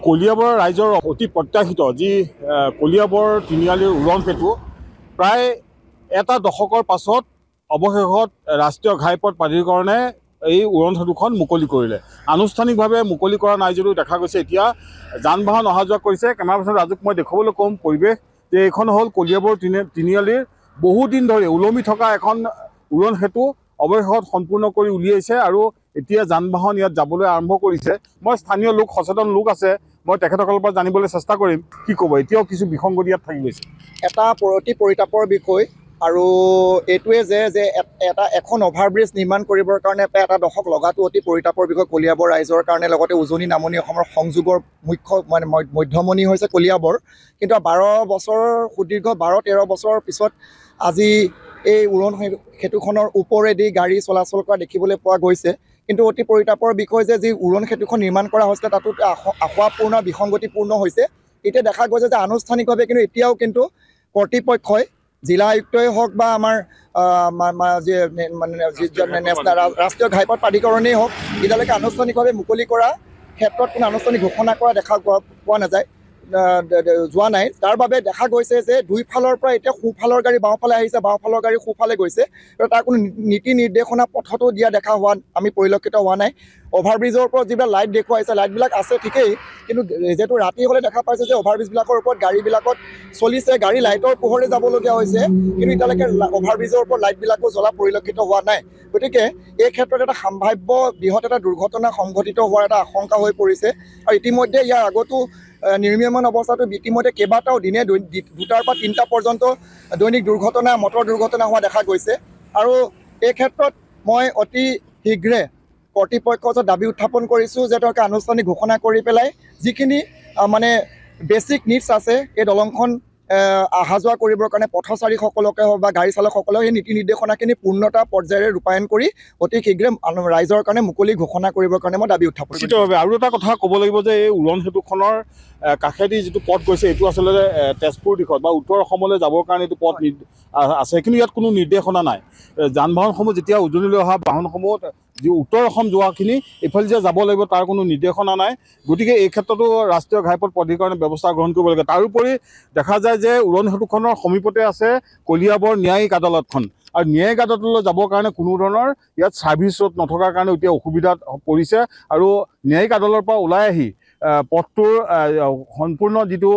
কলিয়াবৰ ৰাইজৰ অতি প্ৰত্যাশিত যি কলিয়াবৰ তিনিআলিৰ উৰণ সেতু প্ৰায় এটা দশকৰ পাছত অৱশেষত ৰাষ্ট্ৰীয় ঘাইপথ প্ৰাধিকৰণে এই উৰণ সেতুখন মুকলি কৰিলে। আনুষ্ঠানিকভাৱে মুকলি কৰা নাই যদিও দেখা গৈছে এতিয়া যান বাহন অহা যোৱা কৰিছে। কেমেৰা পাৰ্চন ৰাজুক মই দেখুৱাবলৈ ক'ম পৰিৱেশ যে এইখন হ'ল কলিয়াবৰ তিনিআলিৰ বহুদিন ধৰি ওলমি থকা এখন উৰণ সেতু অৱশেষত সম্পূৰ্ণ কৰি উলিয়াইছে আৰু এতিয়া যান বাহন ইয়াত যাবলৈ আৰম্ভ কৰিছে। মই স্থানীয় লোক সচেতন লোক আছে, মই তেখেতসকলৰ পৰা জানিবলৈ চেষ্টা কৰিম। কি ক'ব, এতিয়াও কিছু বিসংগতি ইয়াত থাকি গৈছে? এটা অতি পৰিতাপৰ বিষয় আৰু এইটোৱে যে এখন অভাৰব্ৰিজ নিৰ্মাণ কৰিবৰ কাৰণে এটা দশক লগাটো অতি পৰিতাপৰ বিষয় কলিয়াবৰ ৰাইজৰ কাৰণে। লগতে উজনি নামনি অসমৰ সংযোগৰ মুখ্য মধ্যমণি হৈছে কলিয়াবৰ। কিন্তু 12 বছৰ সুদীৰ্ঘ 12-13 বছৰৰ পিছত আজি এই উৰণ সেতুখনৰ ওপৰেদি গাড়ী চলাচল কৰা দেখিবলৈ পোৱা গৈছে। কিন্তু অতি পৰিতাপৰ বিষয় যে যি উৰণ সেতুখন নিৰ্মাণ কৰা হৈছিলে তাতো আশাপূৰ্ণ বিসংগতিপূৰ্ণ হৈছে। এতিয়া দেখা গৈছে যে আনুষ্ঠানিকভাৱে কিন্তু এতিয়াও কিন্তু কৰ্তৃপক্ষই জিলা আয়ুক্তই হওক বা আমাৰ ৰাষ্ট্ৰীয় ঘাইপথ প্ৰাধিকৰণেই হওক এতিয়ালৈকে আনুষ্ঠানিকভাৱে মুকলি কৰা ক্ষেত্ৰত কোনো আনুষ্ঠানিক ঘোষণা কৰা দেখা যোৱা নাই। তাৰ বাবে দেখা গৈছে যে দুইফালৰ পৰা এতিয়া সোঁফালৰ গাড়ী বাওঁফালে আহিছে, বাওঁফালৰ গাড়ী সোঁফালে গৈছে। তাৰ কোনো নীতি নিৰ্দেশনা পথতো দিয়া দেখা আমি পৰিলক্ষিত হোৱা নাই। অভাৰব্ৰিজৰ ওপৰত যিবিলাক লাইট দেখুৱাইছে, লাইটবিলাক আছে ঠিকেই, কিন্তু যিহেতু ৰাতি হ'লে দেখা পাইছে যে অভাৰব্ৰিজবিলাকৰ ওপৰত গাড়ীবিলাকত চলিছে, গাড়ী লাইটৰ পোহৰে যাবলগীয়া হৈছে, কিন্তু এতিয়ালৈকে অভাৰব্ৰিজৰ ওপৰত লাইটবিলাকো জ্বলা পৰিলক্ষিত হোৱা নাই। গতিকে এই ক্ষেত্ৰত এটা সম্ভাৱ্য বৃহৎ এটা দুৰ্ঘটনা সংঘটিত হোৱাৰ এটা আশংকা হৈ পৰিছে। আৰু ইতিমধ্যে ইয়াৰ আগতো নিৰ্মীয়মান অৱস্থাটো ইতিমধ্যে কেইবাটাও দিনে 2টাৰ পৰা 3টা পৰ্যন্ত দৈনিক দুৰ্ঘটনা, মটৰ দুৰ্ঘটনা হোৱা দেখা গৈছে। আৰু এই ক্ষেত্ৰত মই অতি শীঘ্ৰে কৰ্তৃপক্ষৰ ওচৰত দাবী উত্থাপন কৰিছোঁ যে তেওঁলোকে আনুষ্ঠানিক ঘোষণা কৰি পেলাই যিখিনি বেছিক নিডছ আছে এই দলংখন অহা যোৱা কৰিবৰ কাৰণে পথচাৰীসকলকে হওক বা গাড়ী চালকসকলেও সেই নীতি নিৰ্দেশনাখিনি পূৰ্ণতা পৰ্যায়েৰে ৰূপায়ণ কৰি অতি শীঘ্ৰে ৰাইজৰ কাৰণে মুকলি ঘোষণা কৰিবৰ কাৰণে মই দাবী উত্থাপন কৰিছোঁ। আৰু এটা কথা ক'ব লাগিব যে এই উৰণ সেতুখনৰ কাষেদি যিটো পথ গৈছে এইটো আচলতে তেজপুৰ দিশত বা উত্তৰ অসমলৈ যাবৰ কাৰণে এইটো পথ আছে, কিন্তু ইয়াত কোনো নিৰ্দেশনা নাই। যান বাহনসমূহ যেতিয়া উজনিলৈ অহা বাহনসমূহ যি উত্তৰ অসম যোৱাখিনি এইফালে যে যাব লাগিব তাৰ কোনো নিৰ্দেশনা নাই। গতিকে এই ক্ষেত্ৰতো ৰাষ্ট্ৰীয় ঘাইপথ প্ৰাধিকৰণে ব্যৱস্থা গ্ৰহণ কৰিব লাগে। তাৰোপৰি দেখা যায় যে উৰণ সেতুখনৰ সমীপতে আছে কলিয়াবৰ ন্যায়িক আদালতখন, আৰু ন্যায়িক আদালতলৈ যাবৰ কাৰণে কোনো ধৰণৰ ইয়াত ছাৰ্ভিচ ৰোড নথকাৰ কাৰণে এতিয়া অসুবিধাত পৰিছে। আৰু ন্যায়িক আদালতৰ পৰা ওলাই আহি পথটোৰ সম্পূৰ্ণ যিটো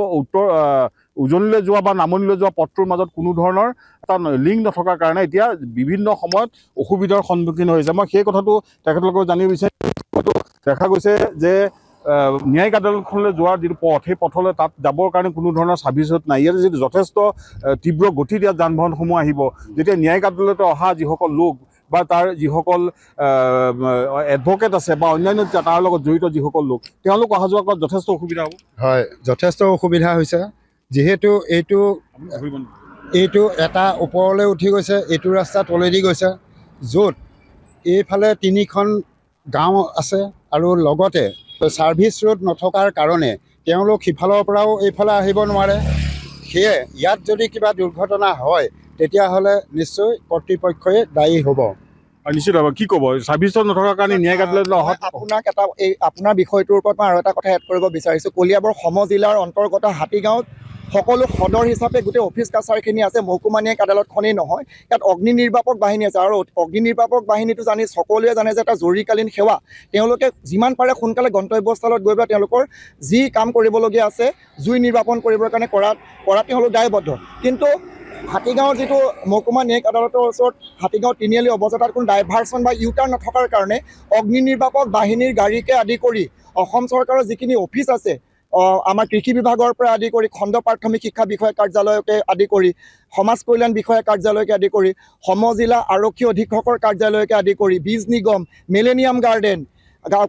উজনিলৈ যোৱা বা নামনিলৈ যোৱা পথটোৰ মাজত কোনো ধৰণৰ এটা লিংক নথকাৰ কাৰণে এতিয়া বিভিন্ন সময়ত অসুবিধাৰ সন্মুখীন হৈছে। মই সেই কথাটো তেখেতলোকক জানিব বিচাৰিছোঁ। দেখা গৈছে যে ন্যায়িক আদালতখনলৈ যোৱাৰ যিটো পথ, সেই পথলৈ তাত যাবৰ কাৰণে কোনো ধৰণৰ ছাৰ্ভিচ ৰোড নাই। ইয়াত যিটো যথেষ্ট তীব্ৰ গতিত ইয়াত যান বাহনসমূহ আহিব, যেতিয়া ন্যায়িক আদালতলৈ অহা যিসকল লোক বা তাৰ যিসকল এডভকেট আছে বা অন্যান্য তাৰ লগত জড়িত যিসকল লোক, তেওঁলোক অহা যোৱা কৰাত যথেষ্ট অসুবিধা হ'ব। হয়, যথেষ্ট অসুবিধা হৈছে, যিহেতু এইটো এটা ওপৰলৈ উঠি গৈছে, এইটো ৰাস্তা তলেদি গৈছে, য'ত এইফালে 3খন গাঁও আছে আৰু লগতে ছাৰ্ভিচ ৰোড নথকাৰ কাৰণে তেওঁলোক সিফালৰ পৰাও এইফালে আহিব নোৱাৰে। সেয়ে ইয়াত যদি কিবা দুৰ্ঘটনা হয় তেতিয়াহ'লে নিশ্চয় কৰ্তৃপক্ষই দায়ী হ'ব। নিশ্চিত হ'ব। কি ক'ব, ছাৰ্ভিচ ৰোড নথকাৰ কাৰণে ন্যায়িক আদালতলৈ অহা? আপোনাক আপোনাৰ বিষয়টোৰ ওপৰত মই আৰু এটা কথা এড কৰিব বিচাৰিছোঁ। কলিয়াবৰ সমজিলাৰ অন্তৰ্গত হাতীগাঁৱত সকলো সদৰ হিচাপে গোটেই অফিচ কাছাৰীখিনি আছে, মহকুমা ন্যায়িক আদালতখনেই নহয়, ইয়াত অগ্নি নিৰ্বাপক বাহিনী আছে। আৰু অগ্নি নিৰ্বাপক বাহিনীটো সকলোৱে জানে যে এটা জৰুৰীকালীন সেৱা। তেওঁলোকে যিমান পাৰে সোনকালে গন্তব্যস্থলত গৈ পেলাই তেওঁলোকৰ যি কাম কৰিবলগীয়া আছে জুই নিৰ্বাপন কৰিবৰ কাৰণে কৰাত তেওঁলোক দায়বদ্ধ। কিন্তু হাতীগাঁৱৰ যিটো মহকুমা ন্যায়িক আদালতৰ ওচৰত হাতীগাঁও তিনিআলি অৱস্থা, তাত কোনো ডাইভাৰশ্যন বা ইউটাৰ্ণ নথকাৰ কাৰণে অগ্নি নিৰ্বাপক বাহিনীৰ গাড়ীকে আদি কৰি অসম চৰকাৰৰ যিখিনি অফিচ আছে, আমাৰ কৃষি বিভাগৰ পৰা আদি কৰি খণ্ড প্ৰাথমিক শিক্ষা বিষয়া কাৰ্যালয়কে আদি কৰি সমাজ কল্যাণ বিষয়া কাৰ্যালয়কে আদি কৰি সমজিলা আৰক্ষী অধীক্ষকৰ কাৰ্যালয়কে আদি কৰি বীজ নিগম, মিলেনিয়াম গাৰ্ডেন,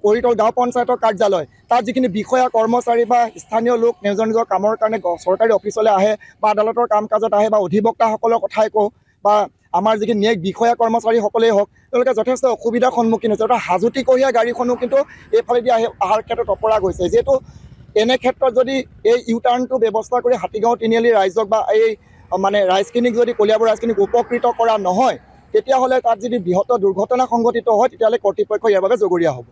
কৰিতল গাঁও পঞ্চায়তৰ কাৰ্যালয়, তাত যিখিনি বিষয়া কৰ্মচাৰী বা স্থানীয় লোক নিজৰ নিজৰ কামৰ কাৰণে চৰকাৰী অফিচলৈ আহে বা আদালতৰ কাম কাজত আহে বা অধিবক্তাসকলৰ কথাই কওঁ বা আমাৰ যিখিনি ন্যায়িক বিষয়া কৰ্মচাৰীসকলেই হওক, তেওঁলোকে যথেষ্ট অসুবিধাৰ সন্মুখীন হৈছে। এটা হাজোতিকহীয়া গাড়ীখনো কিন্তু এইফালেদি অহাৰ ক্ষেত্ৰত অপৰাগ হৈছে। যিহেতু এনে ক্ষেত্ৰত যদি এই ইউটাৰ্ণটো ব্যৱস্থা কৰি হাতীগাঁও তিনিআলি ৰাইজক বা এই ৰাইজখিনিক যদি কলিয়াবৰ ৰাইজখিনিক উপকৃত কৰা নহয়, তেতিয়াহ'লে তাত যদি বৃহৎ দুৰ্ঘটনা সংঘটিত হয় তেতিয়াহ'লে কৰ্তৃপক্ষ ইয়াৰ বাবে জগৰীয়া হ'ব।